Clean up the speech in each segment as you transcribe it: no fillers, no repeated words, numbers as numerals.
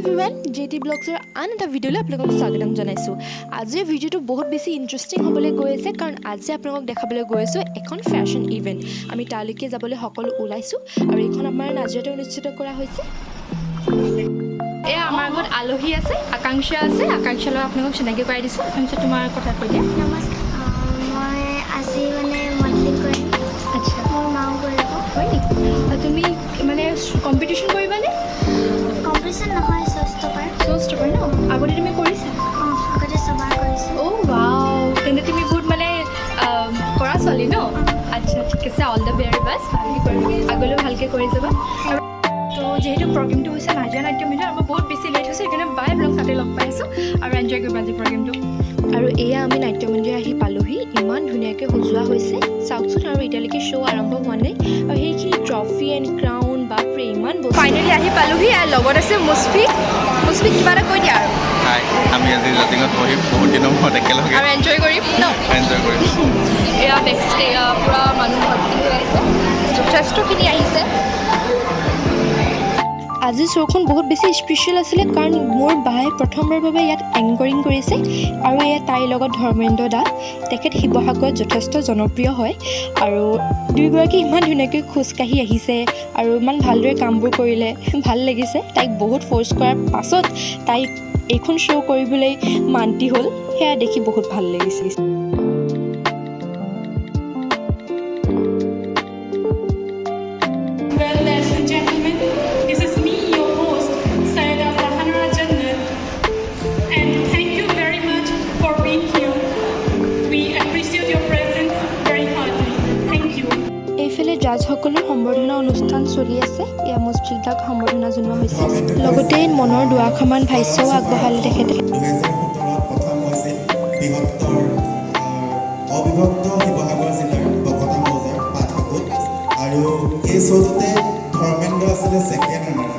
Everyone JT ব্লগছৰ আন এটা ভিডিঅ'লৈ আপোনালোকক স্বাগতম জনাইছোঁ। আজিৰ ভিডিঅ'টো বহুত বেছি ইণ্টাৰেষ্টিং হ'বলৈ গৈ আছে কাৰণ আজি আপোনালোকক দেখাবলৈ গৈ আছোঁ এখন ফেশ্বন ইভেণ্ট। আমি তালৈকে যাবলৈ সকলো ওলাইছোঁ আৰু এইখন আমাৰ নাজিৰাতে অনুষ্ঠিত কৰা হৈছে। এয়া আমাৰ ঘৰত আলহী আছে, আকাংক্ষা আছে। আকাংক্ষালৈ আপোনালোকক চিনাকি কৰাই দিছোঁ। আকাংক্ষা তোমাৰ কথা কৈ দিয়া। নমস্কাৰ, মই আজি মডেলিং কৰিম। আচ্ছা, মোৰ মাও কৰিব। হয় নেকি? তুমি মানে কম্পিটিশ্যন কৰিবানে? কম্পিটিশ্যন নহয়, শ্ব'ষ্টপাৰ ন? আগতে তুমি কৰিছা? আগতে ছবাৰ কৰিছোঁ। ৱাও, তেন্তে তুমি বহুত মানে কৰা ছোৱালী ন? আচ্ছা, ঠিক আছে, অল দ্য ভেৰি বেষ্ট। ভালকৈ কৰিবা, আগলৈ ভালকৈ কৰি যাবা। আৰু তো যিহেতু প্ৰগ্ৰেমটো হৈছে নাজিৰা নাট্য মন্দিৰ, আমাৰ বহুত বেছি লেট হৈছে, সেইকাৰণে বাই ব্লগ তাতে লগ পাই আছোঁ আৰু এনজয় কৰিবা আজি প্ৰগ্ৰেমটো। আৰু এয়া আমি নাট্য মন্দিৰ আহি পালোহি। ইমান ধুনীয়াকৈ সজোৱা হৈছে চাওকচোন। আৰু এতিয়ালৈকে শ্ব' আৰম্ভ হোৱা নাই আৰু সেইখিনি ট্ৰফি এণ্ড ক্ৰাউন বাপৰে ইমান বস্তু। ফাইনেলি আহি পালোহি আৰু লগত আছে মুছফিক। মুছফিক, কিবা এটা কৈ দিয়া আৰু। হাই, আমি আজি জাজিঙত বহিম বহুত দিনৰ মূৰত একেলগে আৰু এনজয় কৰিম ন? এনজয় কৰিম। এয়া বেকষ্টেজ পূৰা মানুহ ভৰ্তি হৈ আছে, যথেষ্টখিনি আহিছে। আজি শ্ব'খন বহুত বেছি স্পেচিয়েল আছিলে কাৰণ মোৰ বাই প্ৰথমবাৰৰ বাবে ইয়াত এংকৰিং কৰিছে আৰু এয়া তাইৰ লগত ধৰ্মেন্দ্ৰ দা। তেখেত শিৱসাগৰত যথেষ্ট জনপ্ৰিয় হয় আৰু দুয়োগৰাকী ইমান ধুনীয়াকৈ খোজকাঢ়ি আহিছে আৰু ইমান ভালদৰে কামবোৰ কৰিলে, ভাল লাগিছে। তাইক বহুত ফ'ৰ্চ কৰাৰ পাছত তাইক এইখন শ্ব' কৰিবলৈ মান্তি হ'ল, সেয়া দেখি বহুত ভাল লাগিছিল। এইফালে জাজসকলৰ সম্বৰ্ধনা অনুষ্ঠান চলি আছে। এয়া মুছফিক দাক সম্বৰ্ধনা জনোৱা হৈছে, লগতে মনৰ দুআষাৰমান ভাষ্যও আগবঢ়ালে তেখেতে। 2017 প্ৰথম হৈছিল অবিভক্ত শিৱসাগৰ জিলাৰ বকতা মৌজাৰ পাঠকত, আৰু এই শ্ব'টোতে ধৰ্মেন্দ্ৰ আছিলে ছেকেণ্ড ৰানাৰ।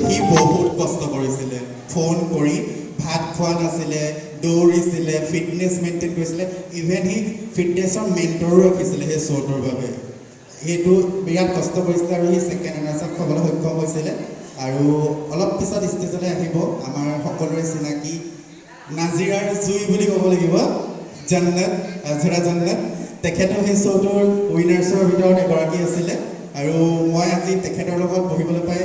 সি বহুত কষ্ট কৰিছিলে, ফোন কৰি ভাত খোৱা নাছিলে, দৌৰিছিলে, ফিটনেছ মেইনটেইন কৰিছিলে, ইভেন সি ফিটনেছৰ মেণ্টৰো ৰাখিছিলে সেই শ্ব'টোৰ বাবে। সেইটো বিৰাট কষ্ট কৰিছিলে আৰু সি ছেকেণ্ড ৰানাৰ্ছক খাবলৈ সক্ষম হৈছিলে। আৰু অলপ পিছত ষ্টেজলৈ আহিব আমাৰ সকলোৰে চিনাকি নাজিৰাৰ জুই বুলি ক'ব লাগিব, জান্নাত, আজৰা জান্নাত। তেখেতেও সেই শ্ব'টোৰ উইনাৰ্ছৰ ভিতৰত এগৰাকী আছিলে আৰু মই আজি তেখেতৰ লগত বহিবলৈ পাই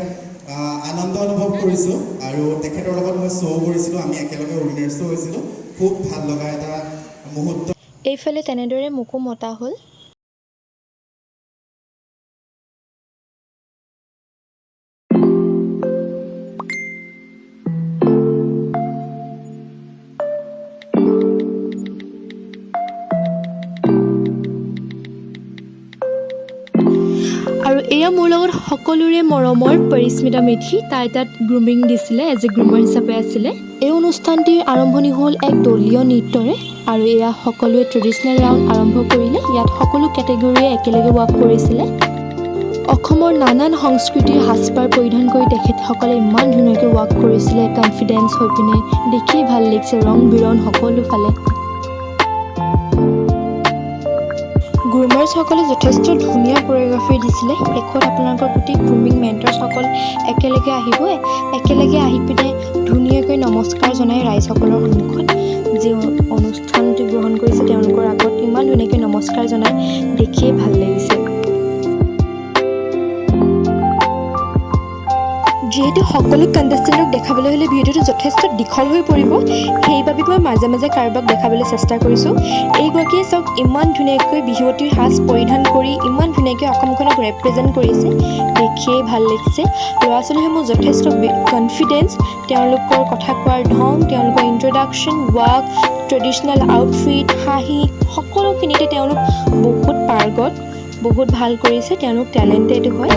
আনন্দ অনুভৱ কৰিছোঁ। আৰু তেখেতৰ লগত মই শ্ব' কৰিছিলোঁ, আমি একেলগে উইনাৰ্ছো হৈছিলোঁ। খুব ভাল লগা এটা মুহূৰ্ত। এইফালে তেনেদৰে মোকো মতা হ'ল। আৰু এয়া মোৰ লগত সকলোৰে মৰমৰ পৰিস্মিতা মেধি। তাই তাত গ্ৰুমিং দিছিলে, এজ এ গ্ৰুমাৰ হিচাপে আছিলে। এই অনুষ্ঠানটিৰ আৰম্ভণি হ'ল এক দলীয় নৃত্যৰে আৰু এয়া সকলোৱে ট্ৰেডিশ্যনেল ৰাউণ্ড আৰম্ভ কৰিলে। ইয়াত সকলো কেটেগৰীয়ে একেলগে ৱাক কৰিছিলে। অসমৰ নানান সংস্কৃতিৰ সাজপাৰ পৰিধান কৰি তেখেতসকলে ইমান ধুনীয়াকৈ ৱাক কৰিছিলে, কনফিডেঞ্চ হৈ পিনে দেখিয়ে ভাল লাগিছে, ৰং বিৰং সকলো ফালে। গ্ৰুমাৰ্ছসকলে যথেষ্ট ধুনীয়া কোৰিঅ'গ্ৰাফি দিছিলে। শেষত আপোনালোকৰ গোটেই গ্ৰুমিং মেণ্টৰছসকল একেলগে আহিব, একেলগে আহি পিনে ধুনীয়াকৈ নমস্কাৰ জনাই ৰাইজসকলৰ সন্মুখত যি অনুষ্ঠানটি গ্ৰহণ কৰিছে তেওঁলোকৰ আগত ইমান ধুনীয়াকৈ নমস্কাৰ জনাই দেখিয়ে ভাল লাগিছে। যিহেতু সকলো কণ্টেষ্টেণ্টক দেখাবলৈ হ'লে ভিডিঅ'টো যথেষ্ট দীঘল হৈ পৰিব, সেইবাবে মই মাজে মাজে কাৰোবাক দেখাবলৈ চেষ্টা কৰিছোঁ। এইগৰাকীয়ে চাওক ইমান ধুনীয়াকৈ বিহুৱতীৰ সাজ পৰিধান কৰি ইমান ধুনীয়াকৈ অসমখনক ৰেপ্ৰেজেণ্ট কৰিছে, দেখিয়েই ভাল লাগিছে। ল'ৰা ছোৱালীসমূহ যথেষ্ট কনফিডেঞ্চ, তেওঁলোকৰ কথা কোৱাৰ ধং, তেওঁলোকৰ ইণ্ট্ৰডাকশ্যন, ৱাক, ট্ৰেডিশ্যনেল আউটফিট, হাঁহি সকলোখিনিতে তেওঁলোক বহুত পাৰ্গত, বহুত ভাল কৰিছে। তেওঁলোক টেলেণ্টেড হয়।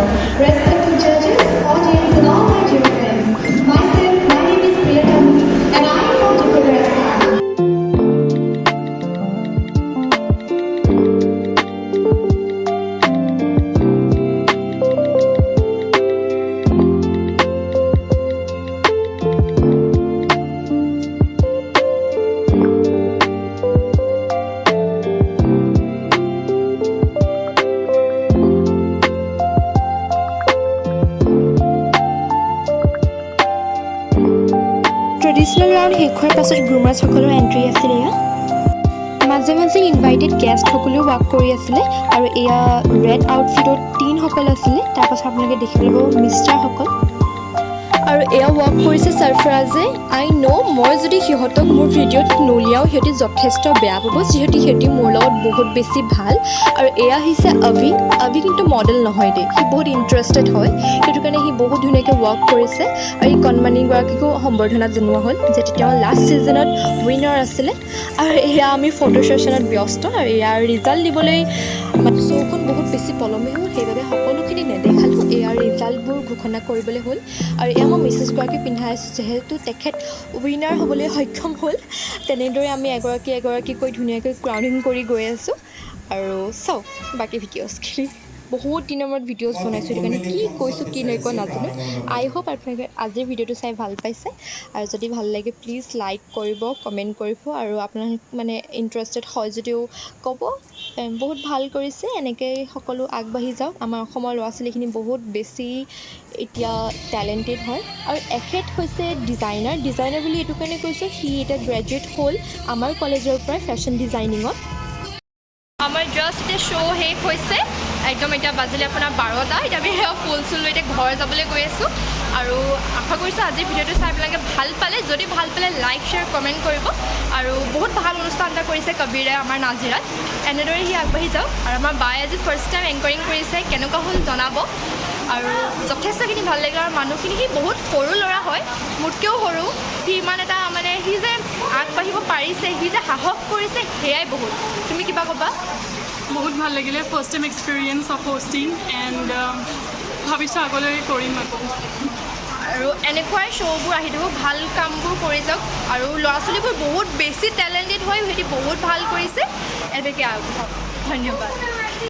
ট্ৰেডিশ্যনেল ৰাউণ্ড শেষ হোৱাৰ পাছত গ্ৰুমাৰ্ছসকলৰ এণ্ট্ৰি আছিলে এয়া মাজে মাজে ইনভাইটেড গেষ্টসকলেও ৱাক কৰি আছিলে আৰু এয়া ৰেড আউটফিটত টিনসকল আছিলে তাৰপাছত আপোনালোকে দেখিবলৈ পাব মিষ্টাৰসকল আৰু এয়া ৱাক কৰিছে ছাৰফৰাজে আই ন' মই যদি সিহঁতক মোৰ ভিডিঅ'ত নলিয়াওঁ সিহঁতি যথেষ্ট বেয়া পাব যিহেতু সিহঁতি মোৰ লগত বহুত বেছি ভাল আৰু এয়া হৈছে আভি কিন্তু মডেল নহয় দেই সি বহুত ইণ্টাৰেষ্টেড হয় সেইটো কাৰণে সি বহুত ধুনীয়াকৈ ৱাক কৰিছে আৰু এই কণমানিগৰাকীকো সম্বৰ্ধনা জনোৱা হ'ল যিহেতু তেওঁ লাষ্ট ছিজনত উইনাৰ আছিলে আৰু এয়া আমি ফটো ছেশ্যনত ব্যস্ত আৰু ইয়াৰ ৰিজাল্ট দিবলৈ শ্ব'খন বহুত বেছি পলমে হ'ল সেইবাবে সকলোখিনি নেদেখালোঁ এয়াৰ ৰিজাল্টবোৰ ঘোষণা কৰিবলৈ হ'ল আৰু এয়া মই মিছেছগৰাকী পিন্ধাই আছোঁ যিহেতু তেখেত উইনাৰ হ'বলৈ সক্ষম হ'ল তেনেদৰে আমি এগৰাকীকৈ ধুনীয়াকৈ ক্ৰাউনিং কৰি গৈ আছোঁ আৰু চাওক বাকী ভিডিঅ'ছখিনি বহুত দিনৰ মূৰত ভিডিঅ'ছ বনাইছোঁ সেইটো কাৰণে কি কৈছোঁ কি নকওঁ নাজানো আই হোপ আপোনালোকে আজিৰ ভিডিঅ'টো চাই ভাল পাইছে আৰু যদি ভাল লাগে প্লিজ লাইক কৰিব কমেণ্ট কৰিব আৰু আপোনালোক মানে ইণ্টাৰেষ্টেড হয় যদিও ক'ব বহুত ভাল কৰিছে এনেকৈ সকলো আগবাঢ়ি যাওক আমাৰ অসমৰ ল'ৰা ছোৱালীখিনি বহুত বেছি এতিয়া টেলেণ্টেড হয় আৰু এখেত হৈছে ডিজাইনাৰ বুলি এইটো কাৰণে কৈছোঁ সি এতিয়া গ্ৰেজুৱেট হ'ল আমাৰ কলেজৰ পৰা ফেশ্বন ডিজাইনিঙত আমাৰ জাষ্ট এতিয়া শ্ব' শেষ হৈছে একদম এতিয়া বাজিলে আপোনাৰ 12টা এতিয়া আমি সেয়া ফুল চুল লৈ এতিয়া ঘৰ যাবলৈ গৈ আছোঁ আৰু আশা কৰিছোঁ আজিৰ ভিডিঅ'টো চাই আপোনালোকে ভাল পালে যদি ভাল পালে লাইক শ্বেয়াৰ কমেণ্ট কৰিব আৰু বহুত ভাল অনুষ্ঠান এটা কৰিছে কবিৰে আমাৰ নাজিৰাত এনেদৰে সি আগবাঢ়ি যাওক আৰু আমাৰ বায়ে আজি ফাৰ্ষ্ট টাইম এংকৰিং কৰিছে কেনেকুৱা হ'ল জনাব আৰু যথেষ্টখিনি ভাল লাগিল আৰু মানুহখিনি সি বহুত সৰু ল'ৰা হয় মোতকৈও সৰু সি ইমান এটা মানে সি যে আগবাঢ়িব পাৰিছে সি যে সাহস কৰিছে সেয়াই বহুত তুমি কিবা ক'বা বহুত ভাল লাগিলে first time experience of hosting and ভাবিছোঁ আগলৈ কৰিম আকৌ আৰু এনেকুৱাই শ্ব'বোৰ আহি থাকিব ভাল কামবোৰ কৰি যাওক আৰু ল'ৰা ছোৱালীবোৰ বহুত বেছি টেলেণ্টেড হয় সিহঁতি বহুত ভাল কৰিছে এনেকৈ আগবাঢ়ক ধন্যবাদ